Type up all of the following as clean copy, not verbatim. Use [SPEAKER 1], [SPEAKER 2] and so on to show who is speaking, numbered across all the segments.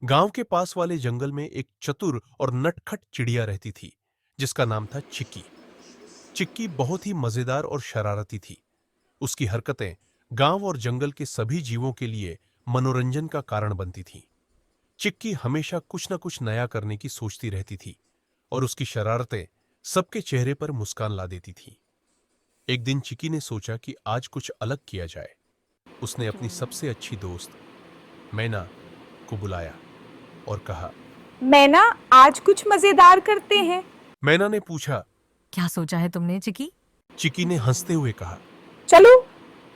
[SPEAKER 1] गांव के पास वाले जंगल में एक चतुर और नटखट चिड़िया रहती थी जिसका नाम था चिक्की। चिक्की बहुत ही मजेदार और शरारती थी। उसकी हरकतें गांव और जंगल के सभी जीवों के लिए मनोरंजन का कारण बनती थीं। चिक्की हमेशा कुछ न कुछ नया करने की सोचती रहती थी और उसकी शरारतें सबके चेहरे पर मुस्कान ला देती थीं। एक दिन चिक्की ने सोचा कि आज कुछ अलग किया जाए। उसने अपनी सबसे अच्छी दोस्त मैना को बुलाया और कहा।
[SPEAKER 2] मैना, आज कुछ मजेदार करते हैं।
[SPEAKER 1] मैना ने पूछा।
[SPEAKER 3] क्या सोचा है तुमने चिकी?
[SPEAKER 1] चिक्की ने हंसते हुए कहा।
[SPEAKER 2] चलो,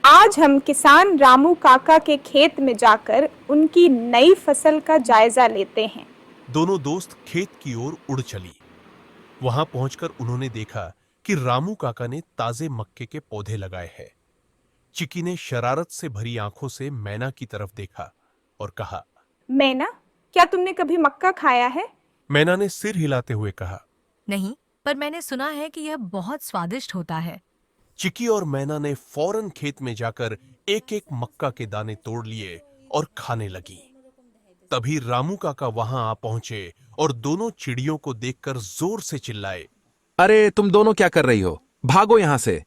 [SPEAKER 2] आज हम किसान रामू काका के खेत में जाकर उनकी नई फसल का जायजा लेते हैं।
[SPEAKER 1] दोनों दोस्त खेत की ओर उड़ चली। वहां पहुंचकर उन्होंने देखा कि रामू काका ने ताजे मक्के के पौधे लगाए हैं। चिक्की ने शरारत से भरी आंखों से मैना की तरफ देखा और कहा।
[SPEAKER 2] मैना, क्या तुमने कभी मक्का खाया है?
[SPEAKER 1] मैना ने सिर हिलाते हुए कहा।
[SPEAKER 3] नहीं, पर मैंने सुना है कि यह बहुत स्वादिष्ट होता है।
[SPEAKER 1] चिक्की और मैना ने फौरन खेत में जाकर एक एक मक्का के दाने तोड़ लिए और खाने लगी। तभी रामू काका वहां आ पहुंचे और दोनों चिड़ियों को देखकर जोर से चिल्लाए।
[SPEAKER 4] अरे तुम दोनों क्या कर रही हो? भागो यहां से।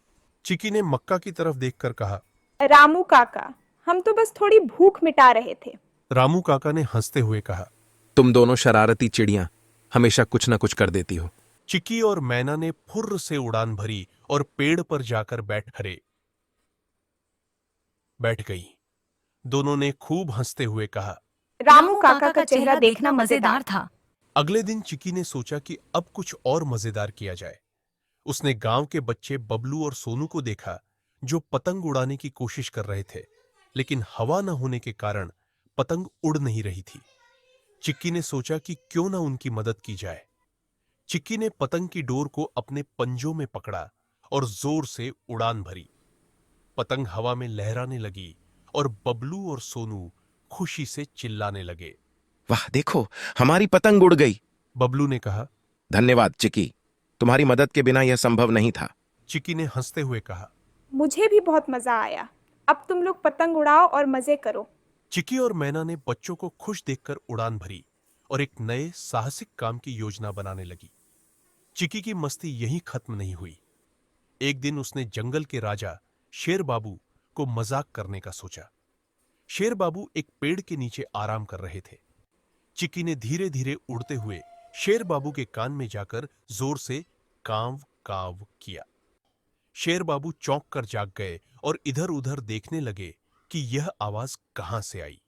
[SPEAKER 1] चिक्की ने मक्का की तरफ देखकर कहा।
[SPEAKER 2] रामू काका, हम तो बस थोड़ी भूख मिटा रहे थे।
[SPEAKER 1] रामू काका ने हंसते हुए कहा।
[SPEAKER 4] तुम दोनों शरारती चिड़ियां हमेशा कुछ न कुछ कर देती हो।
[SPEAKER 1] चिक्की और मैना ने फुर्र से उड़ान भरी और पेड़ पर जाकर बैठ गई। दोनों ने खूब हंसते हुए कहा।
[SPEAKER 2] रामू काका का चेहरा देखना मजेदार था।
[SPEAKER 1] अगले दिन चिक्की ने सोचा कि अब कुछ और मजेदार किया जाए। उसने गांव के बच्चे बबलू और सोनू को देखा जो पतंग उड़ाने की कोशिश कर रहे थे, लेकिन हवा न होने के कारण पतंग उड़ नहीं रही थी। चिक्की ने सोचा कि क्यों ना उनकी मदद की जाए। चिक्की ने पतंग की डोर को अपने पंजों में पकड़ा और जोर से उड़ान भरी। पतंग हवा में लहराने लगी और बबलू और सोनू खुशी से चिल्लाने लगे।
[SPEAKER 4] वाह देखो, हमारी पतंग उड़ गई।
[SPEAKER 1] बबलू ने कहा।
[SPEAKER 4] धन्यवाद चिकी, तुम्हारी मदद के बिना यह संभव नहीं था।
[SPEAKER 1] चिक्की ने हंसते हुए कहा।
[SPEAKER 2] मुझे भी बहुत मजा आया। अब तुम लोग पतंग उड़ाओ और मजे करो।
[SPEAKER 1] चिक्की और मैना ने बच्चों को खुश देखकर उड़ान भरी और एक नए साहसिक काम की योजना बनाने लगी। चिक्की की मस्ती यहीं खत्म नहीं हुई। एक दिन उसने जंगल के राजा शेर बाबू को मजाक करने का सोचा। शेर बाबू एक पेड़ के नीचे आराम कर रहे थे। चिक्की ने धीरे धीरे उड़ते हुए शेर बाबू के कान में जाकर जोर से कांव कांव किया। शेर बाबू चौंक कर जाग गए और इधर उधर देखने लगे कि यह आवाज कहां से आई।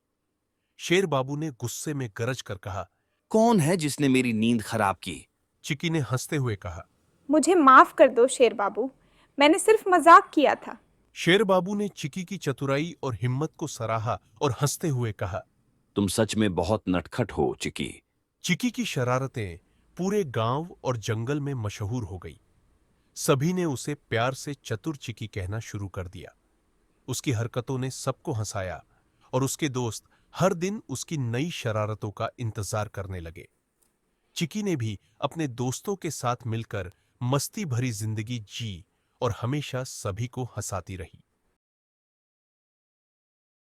[SPEAKER 1] शेर बाबू ने गुस्से में गरज कर कहा।
[SPEAKER 5] कौन है जिसने मेरी नींद खराब की?
[SPEAKER 1] चिक्की ने हंसते हुए कहा।
[SPEAKER 2] मुझे माफ कर दो शेर बाबू, मैंने सिर्फ मजाक किया था।
[SPEAKER 1] शेर बाबू ने चिक्की की चतुराई और हिम्मत को सराहा और हंसते हुए कहा।
[SPEAKER 5] तुम सच में बहुत नटखट हो चिकी।
[SPEAKER 1] चिक्की की शरारतें पूरे गांव और जंगल में मशहूर हो गई। सभी ने उसे प्यार से चतुर चिक्की कहना शुरू कर दिया। उसकी हरकतों ने सबको हंसाया और उसके दोस्त हर दिन उसकी नई शरारतों का इंतजार करने लगे। चिक्की ने भी अपने दोस्तों के साथ मिलकर मस्ती भरी जिंदगी जी और हमेशा सभी को हंसाती रही।